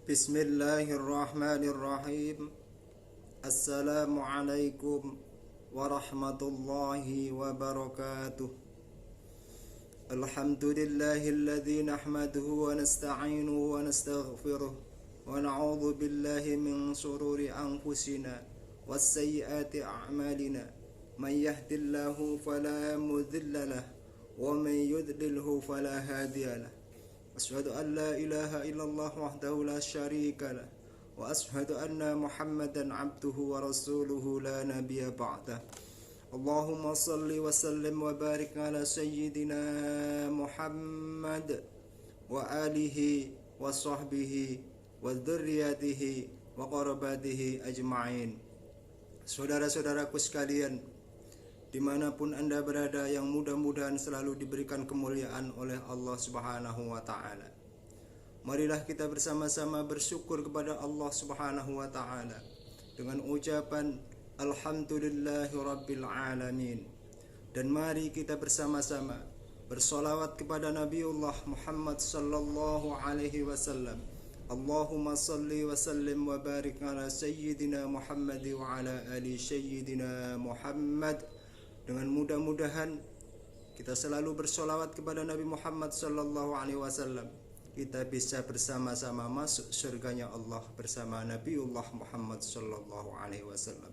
Bismillahirrahmanirrahim. Assalamualaikum warahmatullahi wabarakatuh. Alhamdulillahilladzi nahmaduhu wa nasta'inuhu wa nastaghfiruh wa na'udzu billahi min shururi anfusina wassayyiati a'malina. Man yahdihillahu fala mudilla lahu wa man yudlilhu fala hadiya lahu. Asyhadu an la ilaha illallah wahdahu la syarika lah wa asyhadu anna Muhammadan abduhu wa rasuluhu la nabiyya ba'dah. Allahumma salli wa sallim wa barik ala sayyidina Muhammad wa alihi wa sahbihi wa dzurriyyatihi wa qarabatihi ajma'in. Saudara-saudaraku sekalian, dimanapun Anda berada, yang mudah-mudahan selalu diberikan kemuliaan oleh Allah Subhanahu wa Ta'ala. Marilah kita bersama-sama bersyukur kepada Allah Subhanahu wa Ta'ala dengan ucapan Alhamdulillahi Rabbil Alamin. Dan mari kita bersama-sama bersolawat kepada Nabiullah Muhammad sallallahu alaihi wasallam. Allahumma salli wa sallim wa barik ala sayyidina Muhammad wa ala ali sayyidina Muhammad. Dengan mudah-mudahan kita selalu bersolawat kepada Nabi Muhammad sallallahu alaihi wasallam, kita bisa bersama-sama masuk surganya Allah bersama Nabiullah Muhammad sallallahu alaihi wasallam.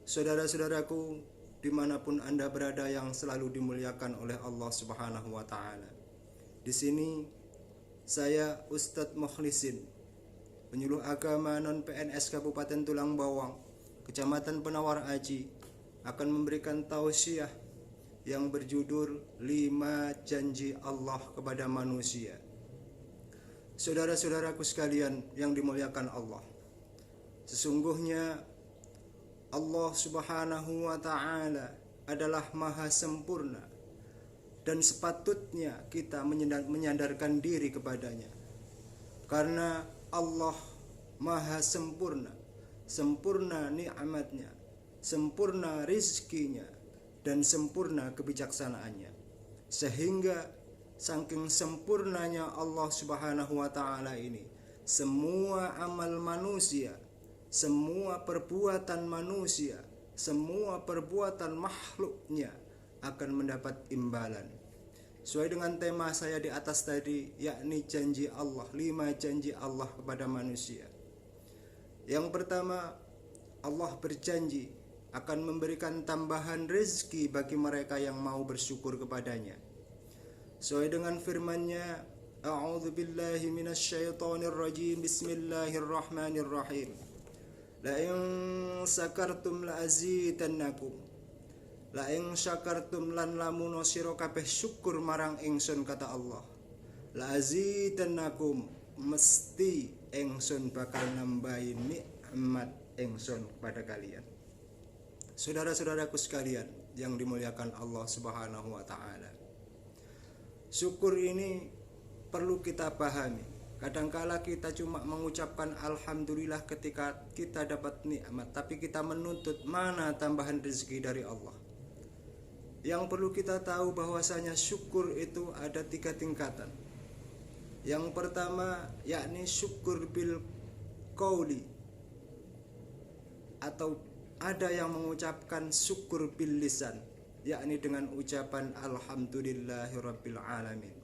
Saudara-saudaraku, dimanapun Anda berada yang selalu dimuliakan oleh Allah Subhanahu wa Ta'ala. Di sini saya Ustadz Mukhlisin, penyuluh agama non PNS Kabupaten Tulang Bawang, Kecamatan Penawar Aji, akan memberikan tausiah yang berjudul 5 janji Allah kepada manusia. Saudara-saudaraku sekalian yang dimuliakan Allah, sesungguhnya Allah Subhanahu wa Ta'ala adalah maha sempurna, dan sepatutnya kita menyandarkan diri kepadanya, karena Allah maha sempurna, sempurna nikmatnya, sempurna rizkinya, dan sempurna kebijaksanaannya. Sehingga saking sempurnanya Allah Subhanahu wa Ta'ala ini, semua amal manusia, semua perbuatan manusia, semua perbuatan makhluknya akan mendapat imbalan. Sesuai dengan tema saya di atas tadi, yakni janji Allah, 5 janji Allah kepada manusia. Yang pertama, Allah berjanji akan memberikan tambahan rezeki bagi mereka yang mau bersyukur kepadanya. Sesuai dengan firman-Nya, A'udzu billahi minasyaitonir rajim. Bismillahirrahmanirrahim. La in sakartum la azidannakum. La in syakartum lan lamun sira kabeh syukur marang ingsun, kata Allah. La azidannakum, mesti ingsun bakal nambahi nikmat ingsun kepada kalian. Saudara-saudaraku sekalian yang dimuliakan Allah Subhanahu wa Ta'ala, syukur ini perlu kita pahami. Kadangkala kita cuma mengucapkan alhamdulillah ketika kita dapat nikmat, tapi kita menuntut mana tambahan rezeki dari Allah. Yang perlu kita tahu bahwasanya syukur itu ada 3 tingkatan. Yang pertama yakni syukur bil qauli, atau ada yang mengucapkan syukur bil lisan, yakni dengan ucapan alhamdulillahirabbil alamin.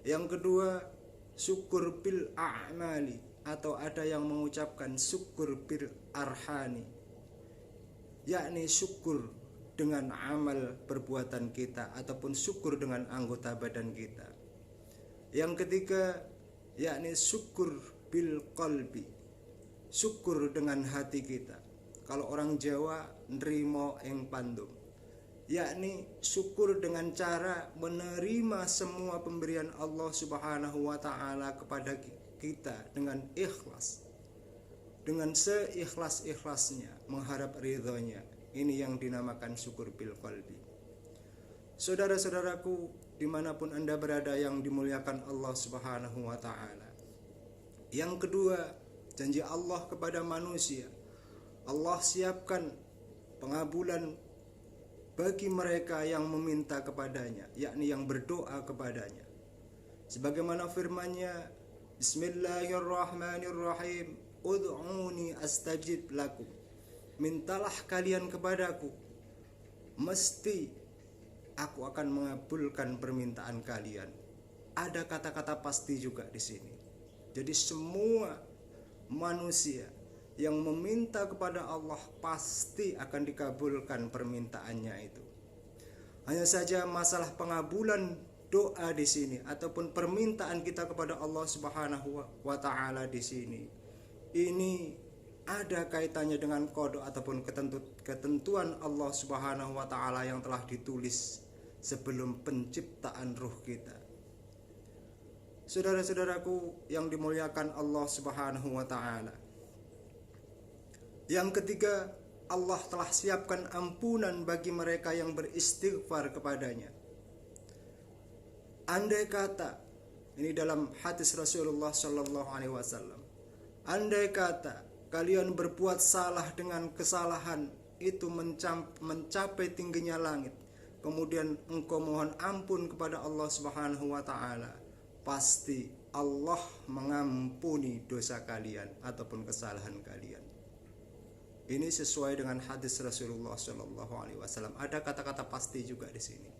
Yang kedua, syukur bil a'mali, atau ada yang mengucapkan syukur bil arhani, yakni syukur dengan amal perbuatan kita ataupun syukur dengan anggota badan kita. Yang ketiga, yakni syukur bil qalbi, syukur dengan hati kita. Kalau orang Jawa, nrimo ing pandum, yakni syukur dengan cara menerima semua pemberian Allah Subhanahu wa Ta'ala kepada kita dengan ikhlas, dengan seikhlas-ikhlasnya mengharap ridhonya. Ini yang dinamakan syukur bil qalbi. Saudara-saudaraku, dimanapun Anda berada yang dimuliakan Allah Subhanahu wa Ta'ala. Yang kedua, janji Allah kepada manusia. Allah siapkan pengabulan bagi mereka yang meminta kepadanya, yakni yang berdoa kepadanya. Sebagaimana firman-Nya, Bismillahirrahmanirrahim. Ud'uni astajib lakum. Mintalah kalian kepadaku, mesti aku akan mengabulkan permintaan kalian. Ada kata-kata pasti juga di sini. Jadi semua manusia yang meminta kepada Allah pasti akan dikabulkan permintaannya itu. Hanya saja masalah pengabulan doa di sini ataupun permintaan kita kepada Allah Subhanahu wa taala di sini, ini ada kaitannya dengan qada ataupun ketentuan Allah Subhanahu wa taala yang telah ditulis sebelum penciptaan ruh kita. Saudara-saudaraku yang dimuliakan Allah Subhanahu wa taala. Yang ketiga, Allah telah siapkan ampunan bagi mereka yang beristighfar kepadanya. Andai kata, ini dalam hadis Rasulullah sallallahu alaihi wasallam, andai kata kalian berbuat salah dengan kesalahan itu mencapai tingginya langit, kemudian engkau mohon ampun kepada Allah Subhanahu wa taala, pasti Allah mengampuni dosa kalian ataupun kesalahan kalian. Ini sesuai dengan hadis Rasulullah Shallallahu Alaihi Wasallam. Ada kata-kata pasti juga di sini.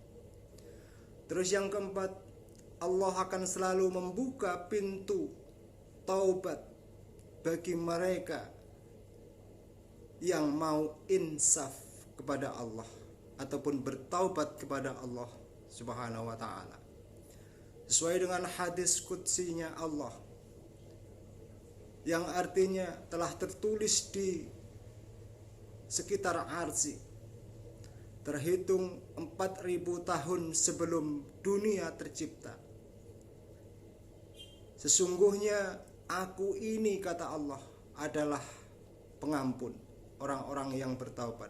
Terus yang keempat, Allah akan selalu membuka pintu taubat bagi mereka yang mau insaf kepada Allah ataupun bertaubat kepada Allah Subhanahu Wa Taala. Sesuai dengan hadis qudsinya Allah, yang artinya telah tertulis di sekitar arsy, terhitung 4000 tahun sebelum dunia tercipta. Sesungguhnya aku ini, kata Allah, adalah pengampun orang-orang yang bertaubat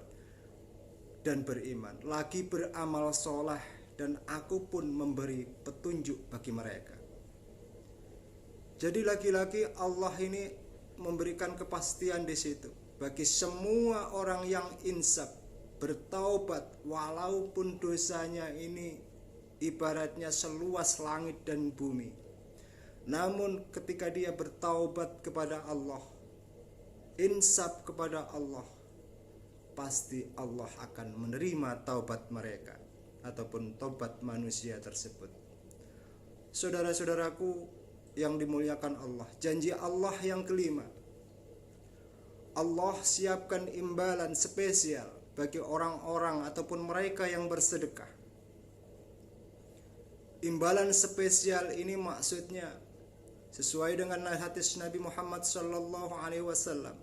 dan beriman, lagi beramal soleh, dan aku pun memberi petunjuk bagi mereka. Jadi lagi-lagi Allah ini memberikan kepastian di situ bagi semua orang yang insaf, bertaubat, walaupun dosanya ini ibaratnya seluas langit dan bumi. Namun ketika dia bertaubat kepada Allah, insaf kepada Allah, pasti Allah akan menerima taubat mereka ataupun taubat manusia tersebut. Saudara-saudaraku yang dimuliakan Allah, janji Allah yang kelima, Allah siapkan imbalan spesial bagi orang-orang ataupun mereka yang bersedekah. Imbalan spesial ini maksudnya sesuai dengan hadis Nabi Muhammad sallallahu alaihi wasallam.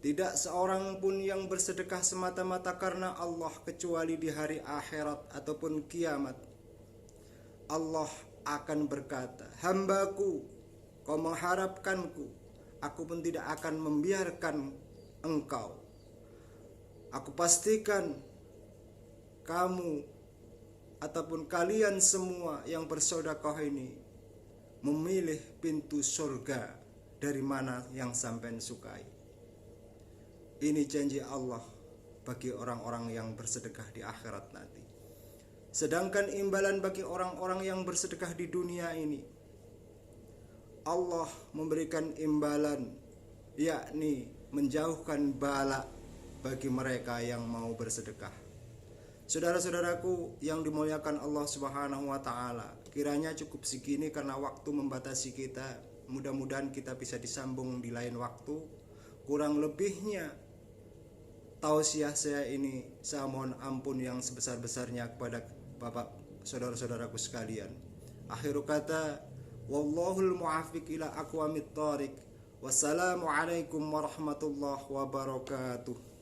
Tidak seorang pun yang bersedekah semata-mata karena Allah kecuali di hari akhirat ataupun kiamat. Allah akan berkata, "Hambaku, kau mengharapkanku, aku pun tidak akan membiarkan engkau. Aku pastikan kamu ataupun kalian semua yang bersedekah ini memilih pintu surga dari mana yang sampean sukai." Ini janji Allah bagi orang-orang yang bersedekah di akhirat nanti. Sedangkan imbalan bagi orang-orang yang bersedekah di dunia ini, Allah memberikan imbalan, yakni menjauhkan bala bagi mereka yang mau bersedekah. Saudara-saudaraku yang dimuliakan Allah Subhanahu wa taala, kiranya cukup segini karena waktu membatasi kita. Mudah-mudahan kita bisa disambung di lain waktu. Kurang lebihnya tausiah saya ini, saya mohon ampun yang sebesar-besarnya kepada Bapak, saudara-saudaraku sekalian. Akhiru kata, wallahul mu'afiq ila aqwamit thariq. Wassalamualaikum warahmatullahi wabarakatuh.